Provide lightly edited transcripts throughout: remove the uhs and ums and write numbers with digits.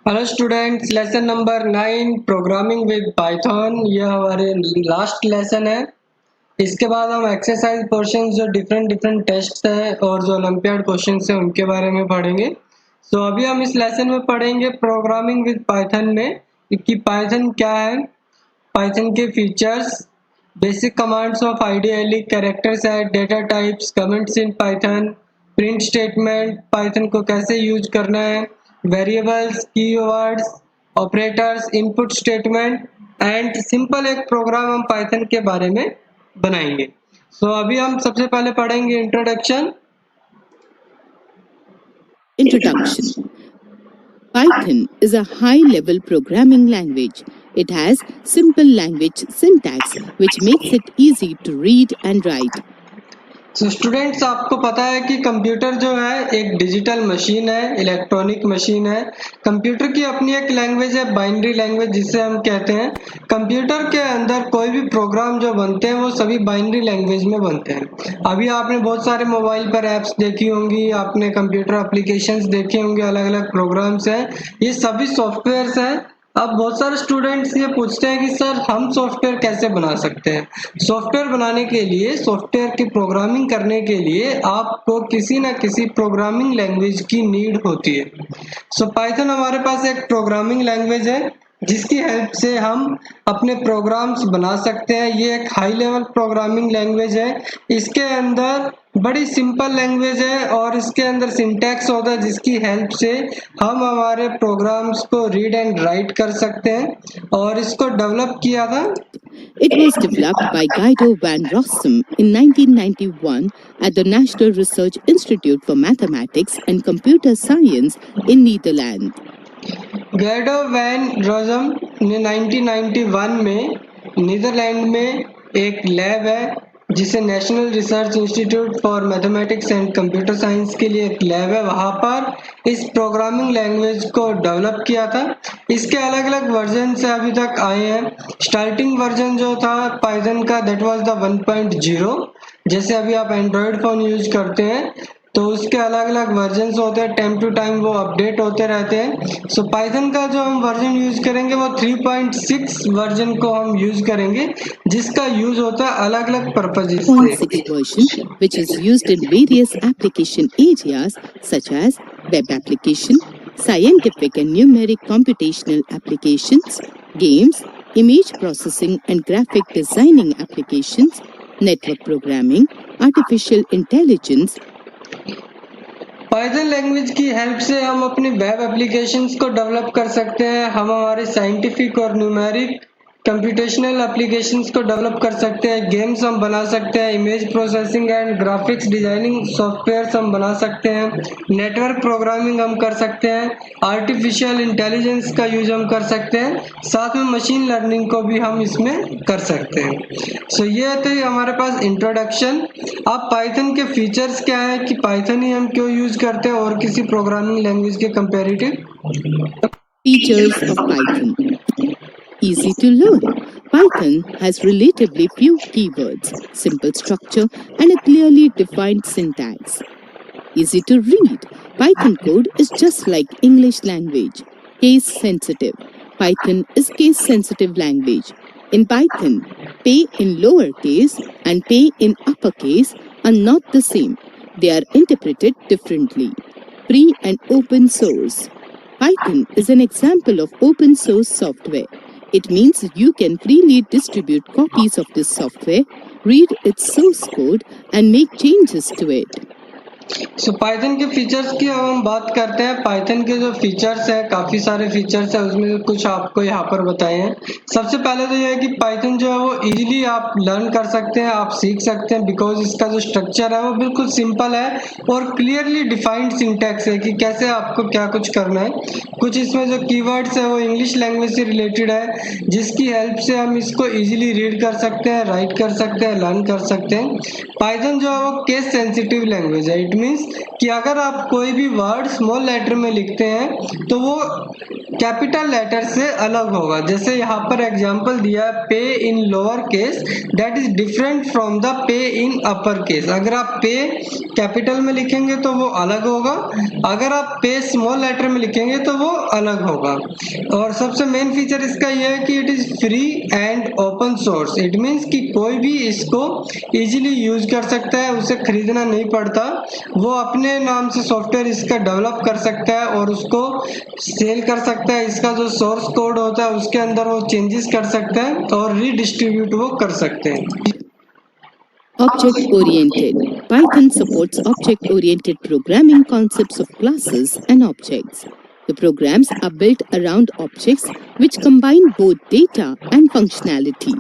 Hello students, lesson number 9 programming with Python. ये हमारे last lesson है। इसके बाद हम एक्सरसाइज पोर्शन जो डिफरेंट डिफरेंट टेस्ट है और जो ओलंपियाड क्वेश्चन है उनके बारे में पढ़ेंगे। अभी हम इस लेसन में पढ़ेंगे प्रोग्रामिंग विद पाइथन में कि पाइथन क्या है, पाइथन के features, basic commands of IDL, character set, data types, comments in Python, print statement, Python को कैसे यूज करना है, variables, keywords, operators, input statement and simple एक प्रोग्राम हम पाइथन के बारे में बनाएंगे। अभी हम सबसे पहले पढ़ेंगे introduction. Introduction. Python is a high-level programming language. It has simple language syntax, which makes it easy to read and write. Students, आपको पता है कि कंप्यूटर जो है एक डिजिटल मशीन है, इलेक्ट्रॉनिक मशीन है। कंप्यूटर की अपनी एक लैंग्वेज है, बाइनरी लैंग्वेज जिसे हम कहते हैं। कंप्यूटर के अंदर कोई भी प्रोग्राम जो बनते हैं वो सभी बाइनरी लैंग्वेज में बनते हैं। अभी आपने बहुत सारे मोबाइल पर ऐप्स देखी होंगी, आपने कंप्यूटर एप्लीकेशंस देखे होंगे, अलग अलग प्रोग्राम्स हैं, ये सभी सॉफ्टवेयर्स हैं। अब बहुत सारे स्टूडेंट्स ये पूछते हैं कि सर हम सॉफ्टवेयर कैसे बना सकते हैं। सॉफ्टवेयर बनाने के लिए, सॉफ्टवेयर की प्रोग्रामिंग करने के लिए आपको किसी ना किसी प्रोग्रामिंग लैंग्वेज की नीड होती है। पाइथन हमारे पास एक प्रोग्रामिंग लैंग्वेज है जिसकी हेल्प से हम अपने प्रोग्राम्स बना सकते हैं। ये एक हाई लेवल प्रोग्रामिंग लैंग्वेज है। इसके अंदर बड़ी सिंपल लैंग्वेज है और इसके अंदर सिंटैक्स होता है जिसकी हेल्प से हम हमारे प्रोग्राम्स को रीड एंड राइट कर सकते हैं। और इसको डेवलप किया था, It was developed by Guido van Rossum in 1991 at the National Research Institute for Mathematics and Computer Science in Netherlands. Guido van Rossum ने 1991 में नीदरलैंड में एक लैब है जिसे national research institute for mathematics and computer science के लिए एक lab है, वहाँ पर इस प्रोग्रामिंग लैंग्वेज को डेवलप किया था। इसके अलग अलग वर्जन से अभी तक आए हैं। स्टार्टिंग वर्जन जो था पाइथन का, दैट वाज द 1.0। जैसे अभी आप एंड्रॉयड फोन यूज करते हैं तो उसके अलग अलग वर्जन होते हैं, टाइम टू टाइम वो अपडेट होते रहते हैं। पाइथन का जो हम वर्जन यूज करेंगे वो 3.6 वर्जन को हम यूज करेंगे, जिसका यूज होता है अलग अलग पर्पजेस से। 0.6 version, which is used in various application areas such as web application, scientific and numeric computational applications, games, image processing and graphic designing applications, network programming, artificial intelligence. Python language की help से हम अपनी web applications को develop कर सकते हैं। हम हमारे साइंटिफिक और न्यूमेरिक कंप्यूटेशनल एप्लीकेशंस को डेवलप कर सकते हैं। गेम्स हम बना सकते हैं, image processing and graphics designing softwares हम बना सकते हैं, नेटवर्क प्रोग्रामिंग हम कर सकते हैं, आर्टिफिशियल इंटेलिजेंस का यूज हम कर सकते हैं, साथ में मशीन लर्निंग को भी हम इसमें कर सकते हैं। ये थे हमारे पास इंट्रोडक्शन। अब पाइथन के फीचर्स क्या है कि पाइथन ही हम क्यों यूज करते हैं और किसी प्रोग्रामिंग लैंग्वेज के comparative. Features of Python. Easy to learn. Python has relatively few keywords, simple structure, and a clearly defined syntax. Easy to read. Python code is just like English language. Case sensitive. Python is case sensitive language. In Python, pay in lowercase and pay in uppercase are not the same. They are interpreted differently. Free and open source. Python is an example of open source software. It means you can freely distribute copies of this software, read its source code, and make changes to it. Python के features की अब हम बात करते हैं। Python के जो features हैं, काफ़ी सारे फीचर्स हैं, उसमें से कुछ आपको यहाँ पर बताए हैं। सबसे पहले तो ये है कि पाइथन जो है वो इजीली आप लर्न कर सकते हैं, आप सीख सकते हैं, बिकॉज इसका जो स्ट्रक्चर है वो बिल्कुल सिंपल है और क्लियरली डिफाइंड सिंटैक्स है कि कैसे आपको क्या कुछ करना है। कुछ इसमें जो कीवर्ड्स है वो इंग्लिश लैंग्वेज से रिलेटेड है, जिसकी हेल्प से हम इसको ईजिली रीड कर सकते हैं, राइट कर सकते हैं, लर्न कर सकते हैं। पाइथन जो है वो केस सेंसिटिव लैंग्वेज है। इट मीन्स कि अगर आप कोई भी वर्ड स्मॉल लेटर में लिखते हैं तो वो कैपिटल लेटर से अलग होगा। जैसे यहाँ पर एग्जांपल दिया है पे इन lower case that is different from the pay in upper case. अगर आप पे कैपिटल में लिखेंगे तो वो अलग होगा, अगर आप पे स्मॉल लेटर में लिखेंगे तो वो अलग होगा। और सबसे मेन फीचर इसका ये है कि it is free and open source. It means कि कोई भी इसको इजीली यूज कर सकता है, उसे खरीदना नहीं पड़ता, वो अपने नाम से सॉफ्टवेयर इसका डेवलप कर सकता है और उसको सेल कर सकता है। इसका जो सोर्स कोड होता है उसके अंदर वो चेंजेस कर सकता है और रीडिस्ट्रीब्यूट वो कर सकते हैं। Object-oriented. Python supports object-oriented programming concepts of classes and objects. The programs are built around objects which combine both data and functionality.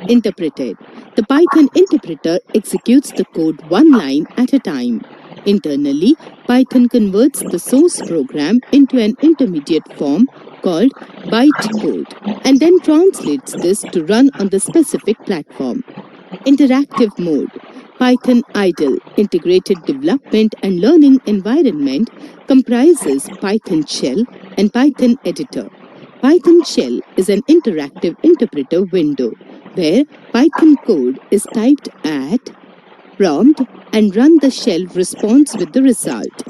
Interpreted. The Python interpreter executes the code one line at a time. Internally, Python converts the source program into an intermediate form called bytecode and then translates this to run on the specific platform. Interactive mode. Python IDLE Integrated Development and Learning Environment comprises Python Shell and Python Editor. Python Shell is an interactive interpreter window where Python code is typed at prompt and run the shell response with the result.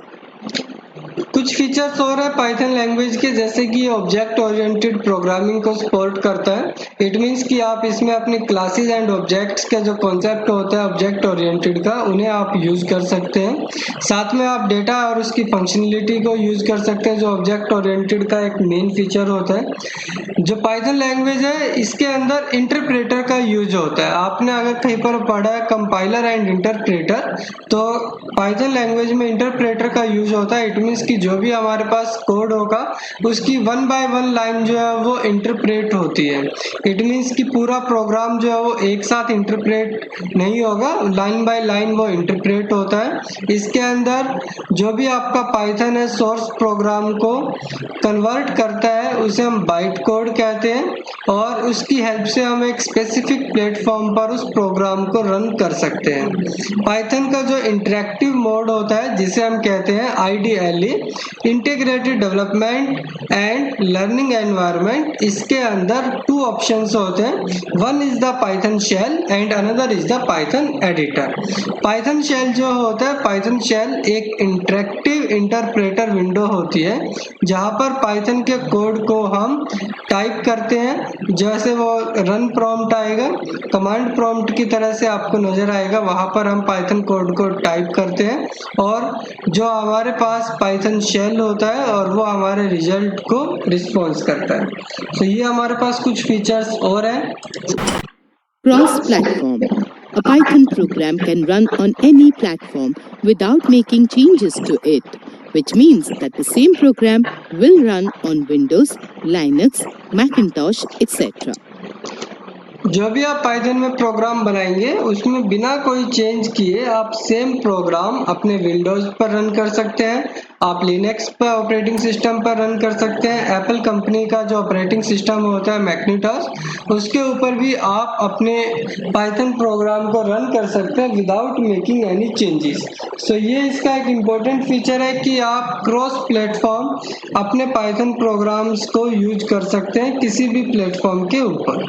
कुछ features और है Python language के, जैसे कि ये object oriented programming को support करता है। इट मींस कि आप इसमें अपनी क्लासेस एंड ऑब्जेक्ट्स का जो कॉन्सेप्ट होता है ऑब्जेक्ट ओरिएंटेड का, उन्हें आप यूज कर सकते हैं। साथ में आप डेटा और उसकी फंक्शनलिटी को यूज कर सकते हैं, जो ऑब्जेक्ट ओरिएंटेड का एक मेन फीचर होता है। जो पाइथन लैंग्वेज है इसके अंदर इंटरप्रेटर का यूज होता है। आपने अगर कहीं पर पढ़ा है कंपाइलर एंड इंटरप्रेटर, तो पाइथन लैंग्वेज में इंटरप्रेटर का यूज होता है। इट मींस कि जो भी हमारे पास कोड होगा उसकी वन बाय वन लाइन जो है वो इंटरप्रेट होती है। इट मींस कि पूरा प्रोग्राम जो है वो एक साथ इंटरप्रेट नहीं होगा, लाइन बाय लाइन वो इंटरप्रेट होता है। इसके अंदर जो भी आपका पाइथन है सोर्स प्रोग्राम को कन्वर्ट करता है उसे हम बाइट कोड कहते हैं, और उसकी हेल्प से हम एक स्पेसिफिक प्लेटफॉर्म पर उस प्रोग्राम को रन कर सकते हैं। पाइथन का जो इंटरेक्टिव मोड होता है जिसे हम कहते हैं IDLE integrated development and learning environment, इसके अंदर टू ऑप्शंस होते हैं। One is the Python shell and another is the Python editor. Python shell जो होता है, पाइथन शेल एक इंटरेक्टिव इंटरप्रेटर विंडो होती है जहां पर पाइथन के कोड को हम टाइप करते हैं। जैसे वो रन प्रॉम्प्ट आएगा, कमांड प्रॉम्प्ट की तरह से आपको नजर आएगा, वहां पर हम पाइथन कोड को टाइप करते हैं और जो हमारे पास पाइथन शेल होता है और वो हमारे रिजल्ट को रिस्पॉन्स करता है। तो ये हमारे पास कुछ फीचर्स और हैं। Cross-platform. A Python program can run on any platform without making changes to it, which means that the same program will run on Windows, Linux, Macintosh, etc. जो भी आप पाइथन में प्रोग्राम बनाएंगे उसमें बिना कोई चेंज किए आप सेम प्रोग्राम अपने विंडोज पर रन कर सकते हैं, आप लिनक्स पर ऑपरेटिंग सिस्टम पर रन कर सकते हैं, एप्पल कंपनी का जो ऑपरेटिंग सिस्टम होता है मैकिन्टॉश, उसके ऊपर भी आप अपने पाइथन प्रोग्राम को रन कर सकते हैं विदाउट मेकिंग एनी चेंजेस। सो ये इसका एक इम्पोर्टेंट फीचर है कि आप क्रॉस प्लेटफॉर्म अपने पाइथन प्रोग्राम्स को यूज कर सकते हैं किसी भी प्लेटफॉर्म के ऊपर।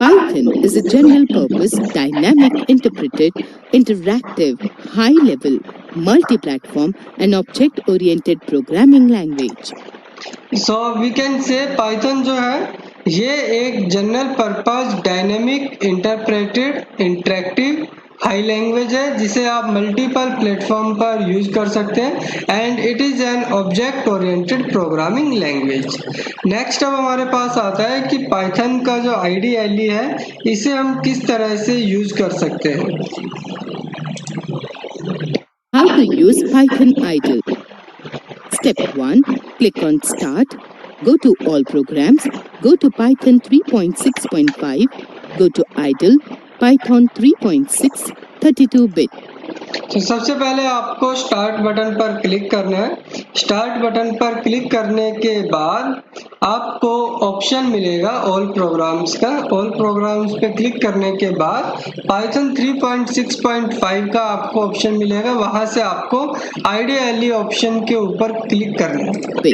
Python is a general-purpose, dynamic, interpreted, interactive, high-level, multi-platform, and object-oriented programming language. So we can say Python जो है ये एक general purpose dynamic interpreted interactive high language है जिसे आप मल्टीपल प्लेटफॉर्म पर यूज कर सकते हैं and it is an object oriented programming language. Next अब हमारे पास आता है कि पाइथन का जो IDLE है इसे हम किस तरह से यूज कर सकते हैं। How to use Python IDLE? Step 1. Click on Start. Go to All Programs. Go to Python 3.6.5. Go to IDLE. Python 3.6 32-bit. तो सबसे पहले आपको स्टार्ट बटन पर क्लिक करना है। स्टार्ट बटन पर क्लिक करने के बाद आपको ऑप्शन मिलेगा ऑल प्रोग्राम्स का। ऑल प्रोग्राम्स पे क्लिक करने के बाद पाइथन 3.6.5 का आपको ऑप्शन मिलेगा, वहां से आपको IDLE ऑप्शन के ऊपर क्लिक करना है।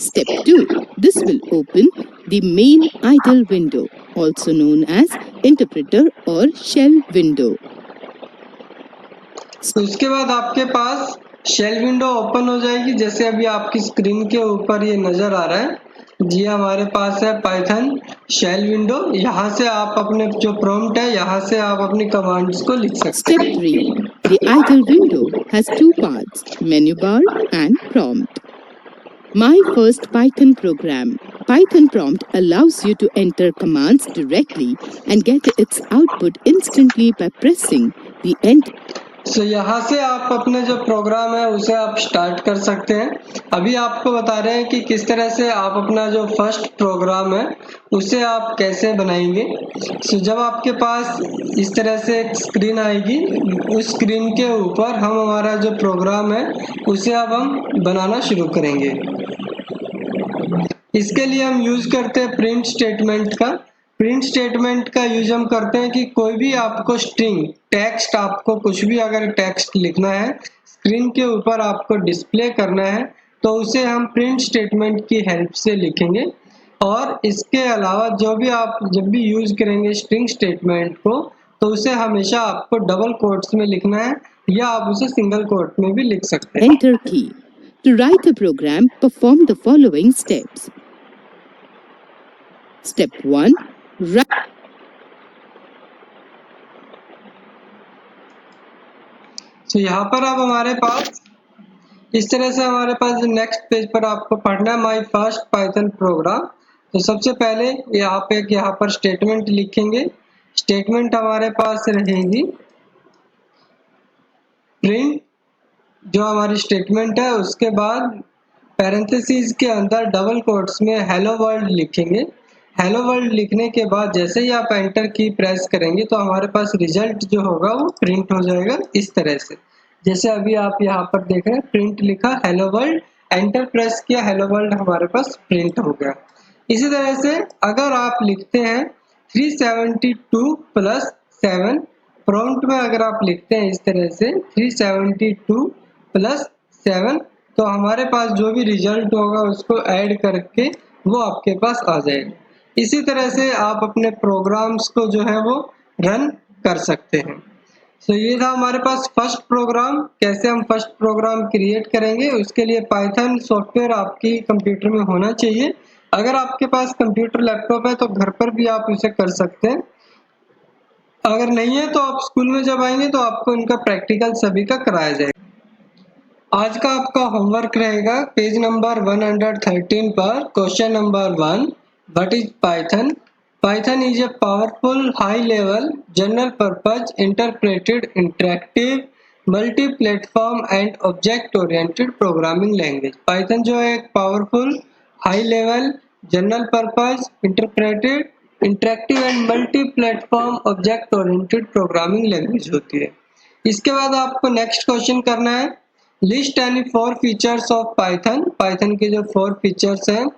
Step 2. This will open the main idle window, also known as interpreter or shell window. तो इसके बाद आपके पास शेल विंडो ओपन हो जाएगी, जैसे अभी आपकी स्क्रीन के ऊपर ये नजर आ रहा है। जी हमारे पास है पाइथन शेल विंडो। यहाँ से आप अपने जो प्रॉम्प्ट है, यहाँ से आप अपनी कमांड्स को लिख सकते हैं। Step 3. The idle window has two parts, menu bar and prompt. My first Python program. Python prompt allows you to enter commands directly and get its output instantly by pressing the enter. So, यहाँ से आप अपने जो programme है उसे आप start कर सकते हैं। अभी आपको बता रहे हैं कि किस तरह से आप अपना जो फर्स्ट प्रोग्राम है उसे आप कैसे बनाएंगे। So, जब आपके पास इस तरह से एक स्क्रीन आएगी, उस स्क्रीन के ऊपर हम हमारा जो प्रोग्राम है उसे अब हम बनाना शुरू करेंगे। इसके लिए हम यूज करते हैं प्रिंट स्टेटमेंट का। प्रिंट स्टेटमेंट का यूज हम करते हैं कि कोई भी आपको स्ट्रिंग टेक्स्ट, आपको कुछ भी अगर टेक्स्ट लिखना है, स्क्रीन के ऊपर आपको डिस्प्ले करना है, तो उसे हम प्रिंट स्टेटमेंट की हेल्प से लिखेंगे। और इसके अलावा जो भी आप जब भी यूज करेंगे स्ट्रिंग स्टेटमेंट को, तो उसे हमेशा आपको डबल कोट्स में लिखना है या आप उसे सिंगल कोट में भी लिख सकते हैं। Enter key. To write a program, perform the following steps. Step 1. तो यहाँ पर अब हमारे पास इस तरह से हमारे पास नेक्स्ट पेज पर आपको पढ़ना है माय फर्स्ट पाइथन प्रोग्राम। तो सबसे पहले यहाँ पर स्टेटमेंट लिखेंगे। स्टेटमेंट हमारे पास रहेगी प्रिंट, जो हमारी स्टेटमेंट है, उसके बाद पैरेंथेसिस के अंदर डबल कोट्स में हेलो वर्ल्ड लिखेंगे। हेलो वर्ल्ड लिखने के बाद जैसे ही आप एंटर की प्रेस करेंगे तो हमारे पास रिजल्ट जो होगा वो प्रिंट हो जाएगा इस तरह से। जैसे अभी आप यहाँ पर देख रहे हैं, प्रिंट लिखा हेलो वर्ल्ड, एंटर प्रेस किया, हेलो वर्ल्ड हमारे पास प्रिंट हो गया। इसी तरह से अगर आप लिखते हैं 372 प्लस 7, प्रॉम्प्ट में अगर आप लिखते हैं इस तरह से 372 प्लस 7, तो हमारे पास जो भी रिजल्ट होगा उसको ऐड करके वो आपके पास आ जाएगा। इसी तरह से आप अपने प्रोग्राम्स को जो है वो रन कर सकते हैं। तो ये था हमारे पास फर्स्ट प्रोग्राम। कैसे हम फर्स्ट प्रोग्राम क्रिएट करेंगे, उसके लिए पाइथन सॉफ्टवेयर आपकी कंप्यूटर में होना चाहिए। अगर आपके पास कंप्यूटर लैपटॉप है तो घर पर भी आप इसे कर सकते हैं। अगर नहीं है तो आप स्कूल में जब आएंगे तो आपको इनका प्रैक्टिकल सभी का कराया जाएगा। आज का आपका होमवर्क रहेगा पेज नंबर 113 पर question number 1, what is Python? Python is a powerful, high-level, general-purpose, interpreted, interactive, multi-platform and object-oriented programming language. Python जो है एक powerful, high-level, general-purpose, interpreted, interactive and multi-platform, object-oriented programming language होती है। इसके बाद आपको next question करना है, list any 4 features of Python. Python के जो 4 फीचर्स हैं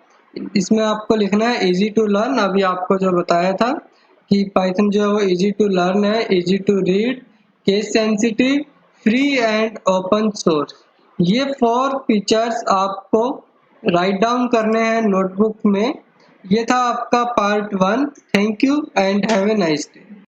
इसमें आपको लिखना है इजी टू लर्न। अभी आपको जो बताया था कि पाइथन जो है वो इजी टू लर्न है, easy to read, case sensitive, free and open source. ये 4 फीचर्स आपको राइट डाउन करने हैं नोटबुक में। ये था आपका part 1। Thank you and have a nice day.